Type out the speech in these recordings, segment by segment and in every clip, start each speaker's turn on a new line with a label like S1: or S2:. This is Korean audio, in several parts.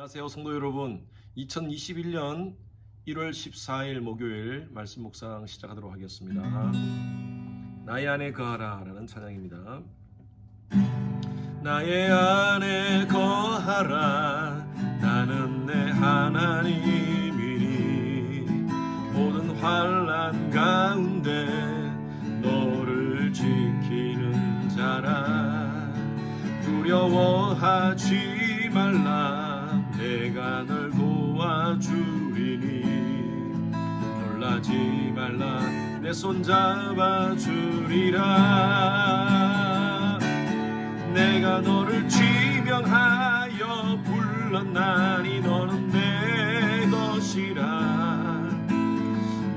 S1: 안녕하세요, 성도 여러분. 2021년 1월 14일 목요일 말씀 묵상 시작하도록 하겠습니다. 나의 안에 거하라 라는 찬양입니다. 나의 안에 거하라, 나는 내 하나님이니 모든 환난 가운데 너를 지키는 자라. 두려워하지 말라, 내가 널 도와주리니 놀라지 말라, 내 손 잡아주리라. 내가 너를 지명하여 불렀나니 너는 내 것이라,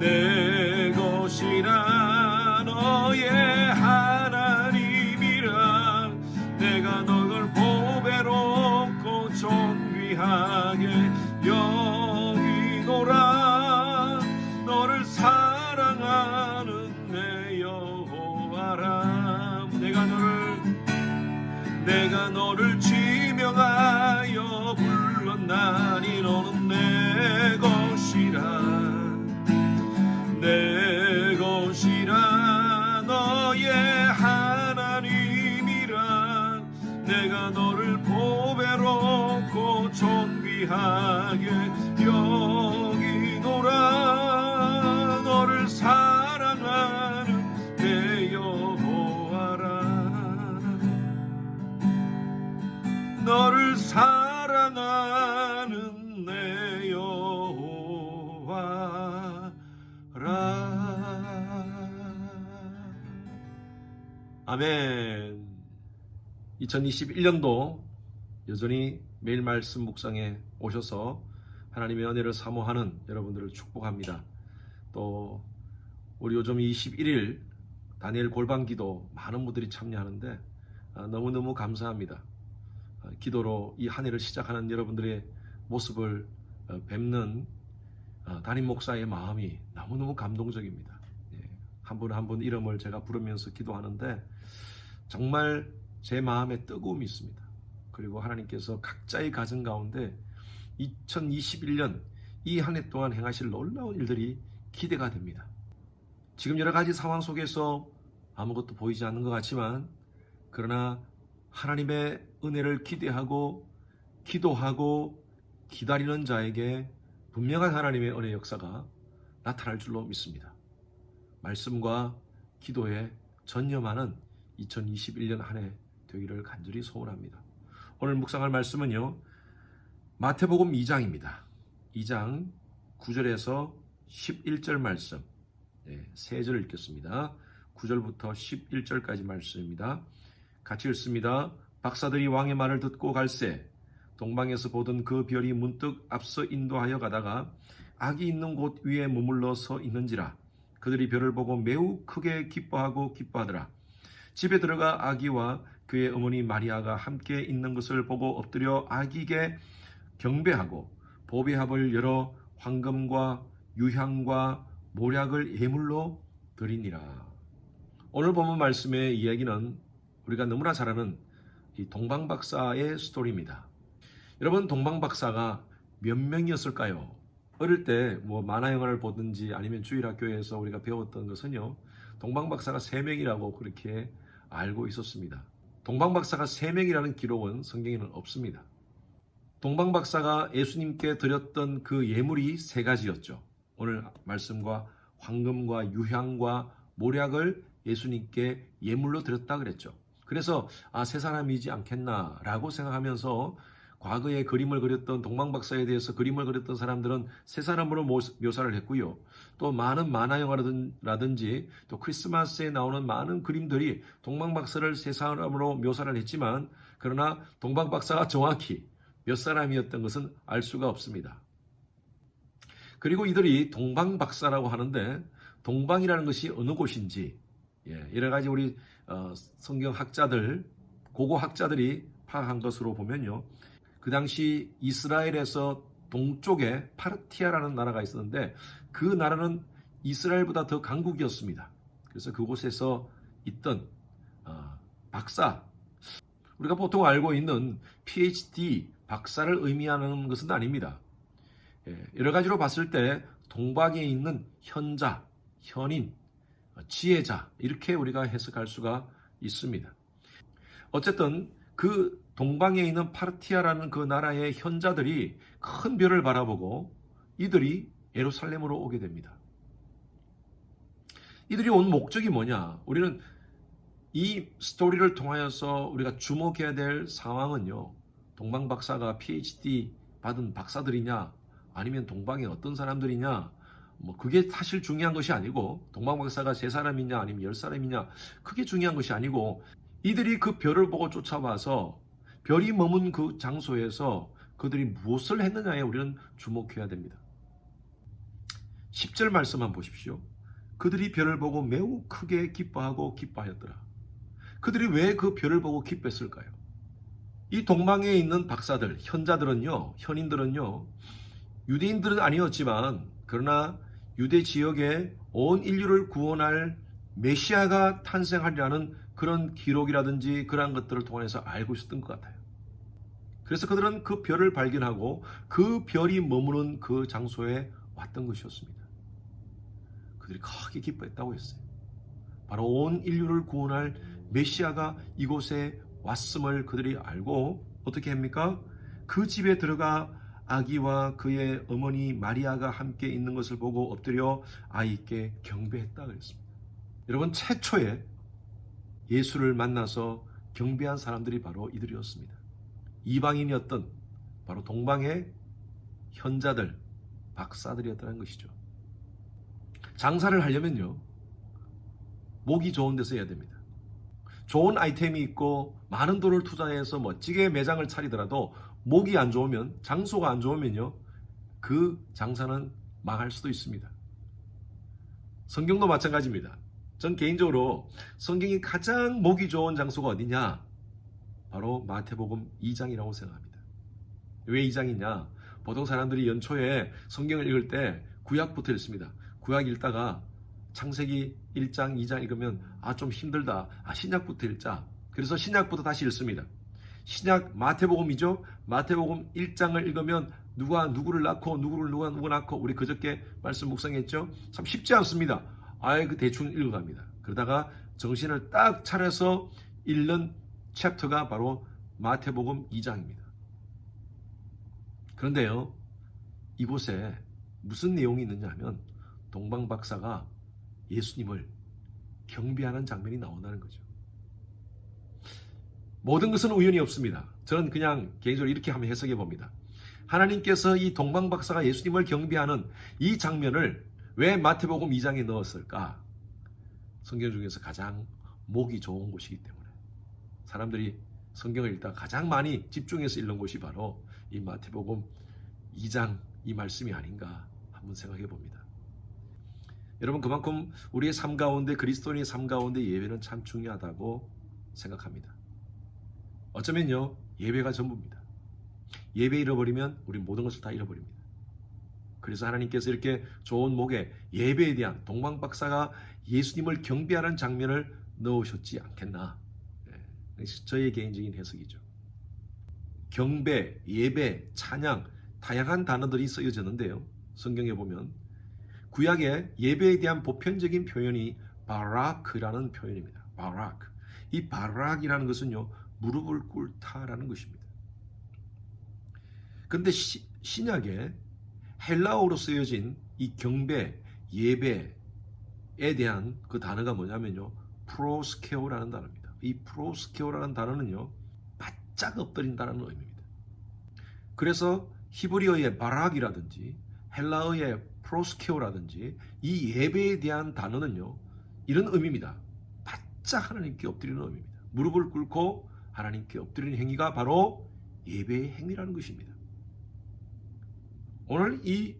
S1: 내 것이라. 너의 하나님이라. 내가 너를 보배롭고 존귀하게 여기노라. 너를 사랑하는 내 여호와라. 내가 너를 지명하여 불렀나니 너는 내 것이라, 내 것이라. 너의 하나님이라. 내가 너를 보배롭고 존귀하게 여기노라. 너를 사랑하는 내 여호와라. 너를 사랑하는 내 여호와라. 아멘. 2021년도 여전히 매일 말씀 묵상에 오셔서 하나님의 은혜를 사모하는 여러분들을 축복합니다. 또 우리 요즘 21일 다니엘 골방기도 많은 분들이 참여하는데 너무너무 감사합니다. 기도로 이 한 해를 시작하는 여러분들의 모습을 뵙는 담임 목사의 마음이 너무너무 감동적입니다. 한 분 한 분 이름을 제가 부르면서 기도하는데 정말 제 마음에 뜨거움이 있습니다. 그리고 하나님께서 각자의 가정 가운데 2021년 이 한 해 동안 행하실 놀라운 일들이 기대가 됩니다. 지금 여러 가지 상황 속에서 아무것도 보이지 않는 것 같지만, 그러나 하나님의 은혜를 기대하고 기도하고 기다리는 자에게 분명한 하나님의 은혜 역사가 나타날 줄로 믿습니다. 말씀과 기도에 전념하는 2021년 한 해 되기를 간절히 소원합니다. 오늘 묵상할 말씀은요, 마태복음 2장입니다. 2장 9절에서 11절 말씀, 세 절 읽겠습니다. 9절부터 11절까지 말씀입니다. 같이 읽습니다. 박사들이 왕의 말을 듣고 갈새 동방에서 보던 그 별이 문득 앞서 인도하여 가다가 악이 있는 곳 위에 머물러 서 있는지라. 그들이 별을 보고 매우 크게 기뻐하더라. 집에 들어가 아기와 그의 어머니 마리아가 함께 있는 것을 보고 엎드려 아기에게 경배하고 보배합을 열어 황금과 유향과 모략을 예물로 드리니라. 오늘 본문 말씀의 이야기는 우리가 너무나 잘 아는 이 동방박사의 스토리입니다. 여러분, 동방박사가 몇 명이었을까요? 어릴 때 만화 영화를 보든지 아니면 주일학교에서 우리가 배웠던 것은요, 동방박사가 3명이라고 그렇게 알고 있었습니다. 동방박사가 3명이라는 기록은 성경에는 없습니다. 동방박사가 예수님께 드렸던 그 예물이 3가지였죠. 오늘 말씀과 황금과 유향과 모략을 예수님께 예물로 드렸다 그랬죠. 그래서 세 사람이지 않겠나라고 생각하면서 과거에 그림을 그렸던 동방박사에 대해서 그림을 그렸던 사람들은 3사람으로 묘사를 했고요. 또 많은 만화 영화라든지 또 크리스마스에 나오는 많은 그림들이 동방박사를 3사람으로 묘사를 했지만, 그러나 동방박사가 정확히 몇 사람이었던 것은 알 수가 없습니다. 그리고 이들이 동방박사라고 하는데 동방이라는 것이 어느 곳인지 여러 가지 우리 성경학자들, 고고학자들이 파악한 것으로 보면요, 그 당시 이스라엘에서 동쪽에 파르티아라는 나라가 있었는데 그 나라는 이스라엘보다 더 강국이었습니다. 그래서 그곳에서 있던 박사, 우리가 보통 알고 있는 PhD, 박사를 의미하는 것은 아닙니다. 여러 가지로 봤을 때 동방에 있는 현자, 현인, 지혜자 이렇게 우리가 해석할 수가 있습니다. 어쨌든 그 동방에 있는 파르티아라는 그 나라의 현자들이 큰 별을 바라보고 이들이 예루살렘으로 오게 됩니다. 이들이 온 목적이 뭐냐? 우리는 이 스토리를 통하여서 우리가 주목해야 될 상황은요. 동방 박사가 PhD 받은 박사들이냐 아니면 동방에 어떤 사람들이냐 뭐 그게 사실 중요한 것이 아니고 동방 박사가 3사람이냐 아니면 10사람이냐 그게 중요한 것이 아니고 이들이 그 별을 보고 쫓아와서 별이 머문 그 장소에서 그들이 무엇을 했느냐에 우리는 주목해야 됩니다. 10절 말씀 한번 보십시오. 그들이 별을 보고 매우 크게 기뻐하고 기뻐하였더라. 그들이 왜 그 별을 보고 기뻐했을까요? 이 동방에 있는 박사들, 현자들은요, 현인들은요, 유대인들은 아니었지만 그러나 유대 지역에 온 인류를 구원할 메시아가 탄생하리라는 그런 기록이라든지 그런 것들을 통해서 알고 있었던 것 같아요. 그래서 그들은 그 별을 발견하고 그 별이 머무는 그 장소에 왔던 것이었습니다. 그들이 크게 기뻐했다고 했어요. 바로 온 인류를 구원할 메시아가 이곳에 왔음을 그들이 알고 어떻게 합니까? 그 집에 들어가 아기와 그의 어머니 마리아가 함께 있는 것을 보고 엎드려 아이께 경배했다 그랬습니다. 여러분, 최초에 예수를 만나서 경배한 사람들이 바로 이들이었습니다. 이방인이었던 바로 동방의 현자들, 박사들이었다는 것이죠. 장사를 하려면요, 목이 좋은 데서 해야 됩니다. 좋은 아이템이 있고 많은 돈을 투자해서 멋지게 매장을 차리더라도 목이 안 좋으면, 장소가 안 좋으면요, 그 장사는 망할 수도 있습니다. 성경도 마찬가지입니다. 전 개인적으로 성경이 가장 목이 좋은 장소가 어디냐? 바로 마태복음 2장이라고 생각합니다. 왜 2장이냐? 보통 사람들이 연초에 성경을 읽을 때 구약부터 읽습니다. 구약 읽다가 창세기 1장, 2장 읽으면 좀 힘들다. 신약부터 읽자. 그래서 신약부터 다시 읽습니다. 신약 마태복음이죠. 마태복음 1장을 읽으면 누가 누구를 낳고 누가 낳고 우리 그저께 말씀 묵상했죠. 참 쉽지 않습니다. 그 대충 읽어갑니다. 그러다가 정신을 딱 차려서 읽는 챕터가 바로 마태복음 2장입니다. 그런데요, 이곳에 무슨 내용이 있느냐 하면 동방 박사가 예수님을 경배하는 장면이 나온다는 거죠. 모든 것은 우연이 없습니다. 저는 그냥 개인적으로 이렇게 한번 해석해 봅니다. 하나님께서 이 동방 박사가 예수님을 경배하는 이 장면을 왜 마태복음 2장에 넣었을까? 성경 중에서 가장 목이 좋은 곳이기 때문에 사람들이 성경을 읽다가 가장 많이 집중해서 읽는 곳이 바로 이 마태복음 2장 이 말씀이 아닌가 한번 생각해 봅니다. 여러분, 그만큼 우리의 삶 가운데, 그리스도인의 삶 가운데 예배는 참 중요하다고 생각합니다. 어쩌면요, 예배가 전부입니다. 예배 잃어버리면 우리 모든 것을 다 잃어버립니다. 그래서 하나님께서 이렇게 좋은 목에 예배에 대한 동방 박사가 예수님을 경배하는 장면을 넣으셨지 않겠나. 저의 개인적인 해석이죠. 경배, 예배, 찬양, 다양한 단어들이 쓰여졌는데요. 성경에 보면 구약의 예배에 대한 보편적인 표현이 바라크라는 표현입니다. 바라크. 이 바락이라는 것은요, 무릎을 꿇다라는 것입니다. 그런데 신약에 헬라어로 쓰여진 이 경배, 예배에 대한 그 단어가 뭐냐면요, 프로스케오라는 단어입니다. 이 프로스케오라는 단어는요, 바짝 엎드린다는 의미입니다. 그래서 히브리어의 바락이라든지 헬라어의 프로스케오라든지 이 예배에 대한 단어는요, 이런 의미입니다. 바짝 하나님께 엎드리는 의미입니다. 무릎을 꿇고 하나님께 엎드리는 행위가 바로 예배의 행위라는 것입니다. 오늘 이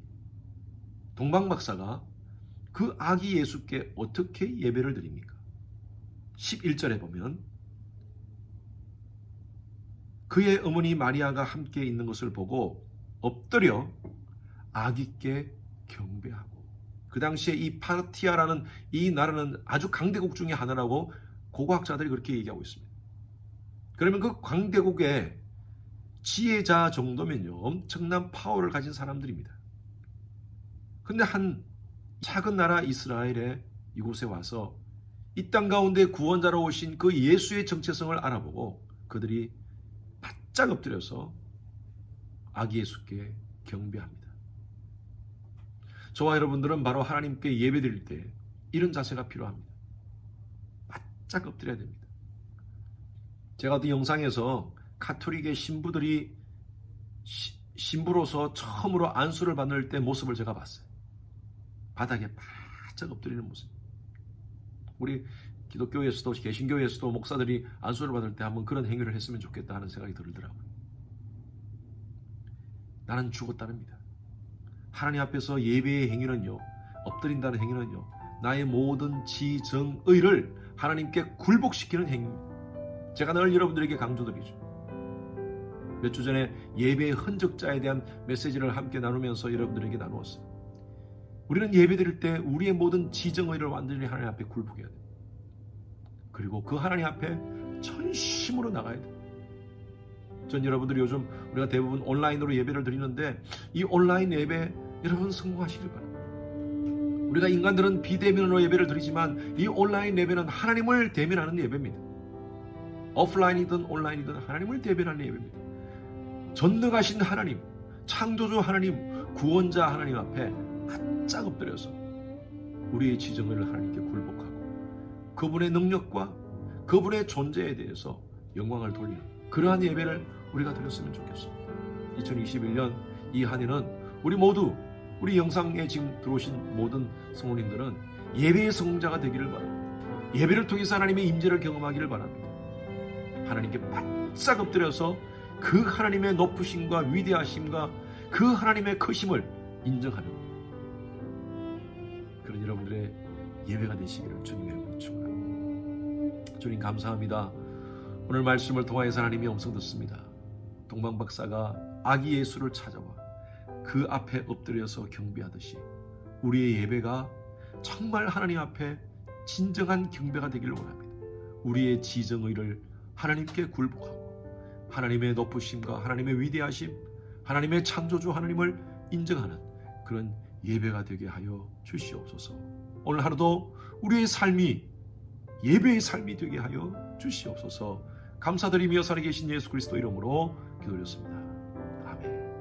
S1: 동방 박사가 그 아기 예수께 어떻게 예배를 드립니까? 11절에 보면 그의 어머니 마리아가 함께 있는 것을 보고 엎드려 아기께 경배하고, 그 당시에 이 파르티아라는 이 나라는 아주 강대국 중에 하나라고 고고학자들이 그렇게 얘기하고 있습니다. 그러면 그 강대국의 지혜자 정도면요, 엄청난 파워를 가진 사람들입니다. 근데 한 작은 나라 이스라엘의 이곳에 와서 이 땅 가운데 구원자로 오신 그 예수의 정체성을 알아보고 그들이 바짝 엎드려서 아기 예수께 경배합니다. 저와 여러분들은 바로 하나님께 예배드릴 때 이런 자세가 필요합니다. 바짝 엎드려야 됩니다. 제가 어떤 영상에서 가톨릭의 신부들이 신부로서 처음으로 안수를 받을 때 모습을 제가 봤어요. 바닥에 바짝 엎드리는 모습. 우리 기독교에서도 개신교에서도 목사들이 안수를 받을 때 한번 그런 행위를 했으면 좋겠다 하는 생각이 들더라고요. 나는 죽었다릅니다. 하나님 앞에서 예배의 행위는요, 엎드린다는 행위는요, 나의 모든 지정의를 하나님께 굴복시키는 행위입니다. 제가 늘 여러분들에게 강조드리죠. 몇 주 전에 예배의 흔적자에 대한 메시지를 함께 나누면서 여러분들에게 나누었어요. 우리는 예배드릴 때 우리의 모든 지정의를 완전히 하나님 앞에 굴복해야 돼요. 그리고 그 하나님 앞에 전심으로 나가야 돼요. 전 여러분들이 요즘 우리가 대부분 온라인으로 예배를 드리는데 이 온라인 예배 여러분 성공하시길 바랍니다. 우리가 인간들은 비대면으로 예배를 드리지만 이 온라인 예배는 하나님을 대면하는 예배입니다. 오프라인이든 온라인이든 하나님을 대변하는 예배입니다. 전능하신 하나님, 창조주 하나님, 구원자 하나님 앞에 바짝 엎드려서 우리의 지정을 하나님께 굴복하고 그분의 능력과 그분의 존재에 대해서 영광을 돌리는 그러한 예배를 우리가 드렸으면 좋겠습니다. 2021년 이 한 해는 우리 모두, 우리 영상에 지금 들어오신 모든 성도님들은 예배의 성공자가 되기를 바랍니다. 예배를 통해서 하나님의 임재를 경험하기를 바랍니다. 하나님께 바짝 엎드려서 그 하나님의 높으심과 위대하심과 그 하나님의 크심을 인정하는 그런 여러분들의 예배가 되시기를 주님의 이름으로 축원합니다. 주님 감사합니다. 오늘 말씀을 통하여서 하나님의 음성 듣습니다. 동방 박사가 아기 예수를 찾아와 그 앞에 엎드려서 경배하듯이 우리의 예배가 정말 하나님 앞에 진정한 경배가 되기를 원합니다. 우리의 지정의를 하나님께 굴복하고 하나님의 높으심과 하나님의 위대하심, 하나님의 창조주 하나님을 인정하는 그런 예배가 되게 하여 주시옵소서. 오늘 하루도 우리의 삶이 예배의 삶이 되게 하여 주시옵소서. 감사드리며 살아계신 예수 그리스도 이름으로 기도드렸습니다. 아멘.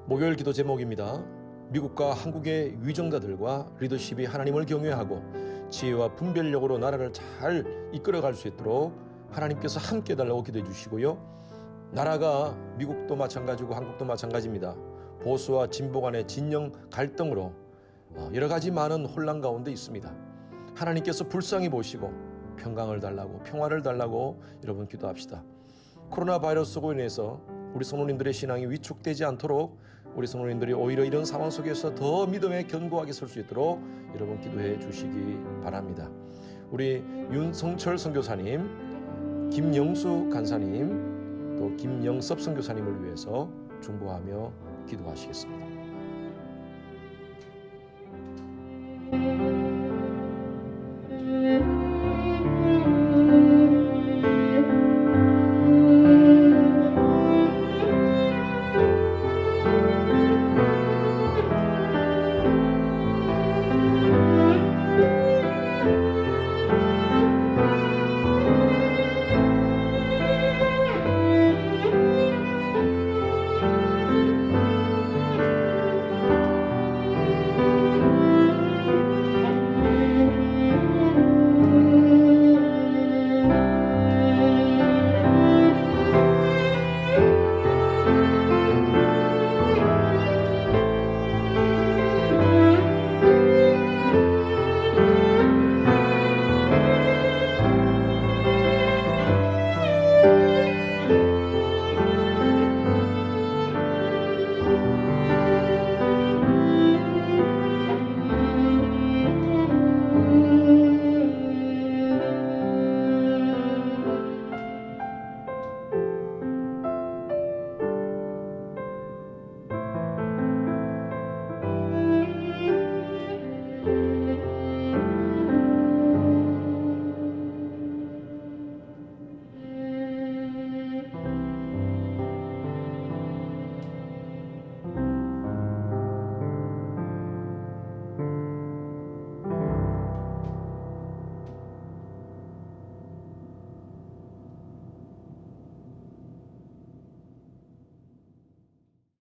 S1: 목요일 기도 제목입니다. 미국과 한국의 위정자들과 리더십이 하나님을 경외하고 지혜와 분별력으로 나라를 잘 이끌어갈 수 있도록 하나님께서 함께 해달라고 기도해 주시고요. 나라가 미국도 마찬가지고 한국도 마찬가지입니다. 보수와 진보 간의 진영 갈등으로 여러 가지 많은 혼란 가운데 있습니다. 하나님께서 불쌍히 보시고 평강을 달라고 평화를 달라고 여러분 기도합시다. 코로나 바이러스로 인해서 우리 성도님들의 신앙이 위축되지 않도록 우리 성도님들이 오히려 이런 상황 속에서 더 믿음에 견고하게 설 수 있도록 여러분 기도해 주시기 바랍니다. 우리 윤성철 선교사님, 김영수 간사님, 또 김영섭 선교사님을 위해서 중보하며 기도하시겠습니다.